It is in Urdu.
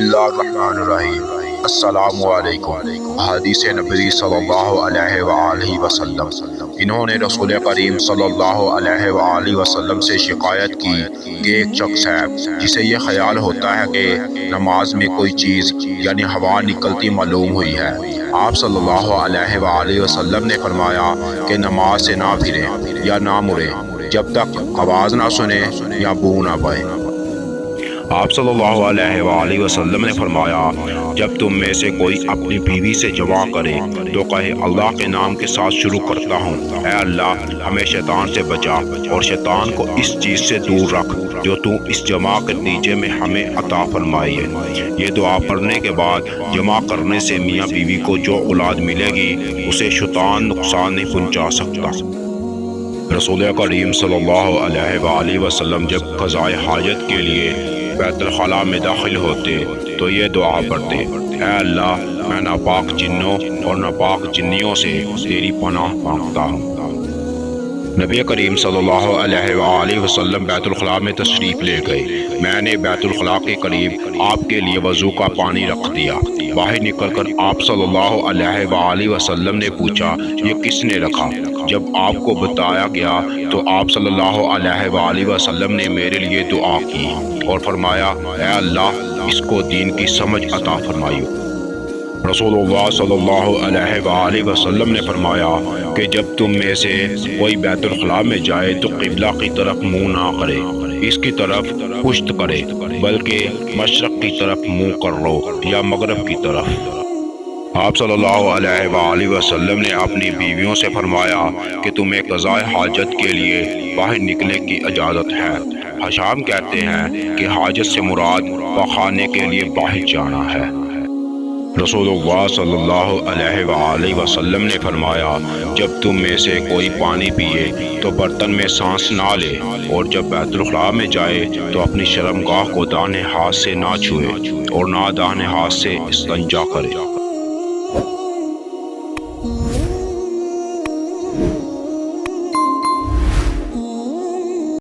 اللہ الرحمن الرحیم۔ السلام علیکم۔ حدیث نبی صلی اللہ علیہ وآلہ وسلم، انہوں نے رسول کریم صلی اللہ علیہ وآلہ وسلم سے شکایت کی کہ ایک شخص ہے جسے یہ خیال ہوتا ہے کہ نماز میں کوئی چیز یعنی ہوا نکلتی معلوم ہوئی ہے۔ آپ صلی اللہ علیہ وآلہ وسلم نے فرمایا کہ نماز سے نہ پھرے یا نہ مڑے جب تک آواز نہ سنے یا بو نہ پائے۔ آپ صلی اللہ علیہ وآلہ وسلم نے فرمایا، جب تم میں سے کوئی اپنی بیوی سے جمع کرے تو کہے اللہ کے نام کے ساتھ شروع کرتا ہوں، اے اللہ ہمیں شیطان سے بچا اور شیطان کو اس چیز سے دور رکھ جو تو اس جمع کے نتیجے میں ہمیں عطا فرمائی ہے۔ یہ دعا پڑھنے کے بعد جمع کرنے سے میاں بیوی کو جو اولاد ملے گی اسے شیطان نقصان نہیں پہنچا سکتا۔ رسول کریم صلی اللہ علیہ وآلہ وسلم جب قضاء حاجت کے لیے بیت الخلاء میں داخل ہوتے تو یہ دعا پڑھتے، اے اللہ میں ناپاک جنوں اور ناپاک جنیوں سے تیری پناہ مانگتا ہوں۔ نبی کریم صلی اللہ علیہ وآلہ وسلم بیت الخلاء میں تشریف لے گئے۔ میں نے بیت الخلاء کے قریب آپ کے لیے وضو کا پانی رکھ دیا۔ باہر نکل کر آپ صلی اللہ علیہ وآلہ وسلم نے پوچھا یہ کس نے رکھا؟ جب آپ کو بتایا گیا تو آپ صلی اللہ علیہ وآلہ وسلم نے میرے لیے دعا کی اور فرمایا، اے اللہ اس کو دین کی سمجھ عطا فرمائی۔ رسول اللہ صلی اللہ علیہ وآلہ وسلم نے فرمایا کہ جب تم میں سے کوئی بیت الخلاء میں جائے تو قبلہ کی طرف منہ نہ کرے، اس کی طرف پشت کرے، بلکہ مشرق کی طرف منہ کر لو یا مغرب کی طرف۔ آپ صلی اللہ علیہ وآلہ وسلم نے اپنی بیویوں سے فرمایا کہ تمہیں قضاء حاجت کے لیے باہر نکلنے کی اجازت ہے۔ حشام کہتے ہیں کہ حاجت سے مراد پخانے کے لیے باہر جانا ہے۔ رسول اللہ صلی اللہ علیہ وآلہ وسلم نے فرمایا، جب تم میں سے کوئی پانی پیے تو برتن میں سانس نہ لے، اور جب بیت الخلاء میں جائے تو اپنی شرمگاہ کو داہنے ہاتھ سے نہ چھوئے اور نہ داہنے ہاتھ سے استنجا کرے۔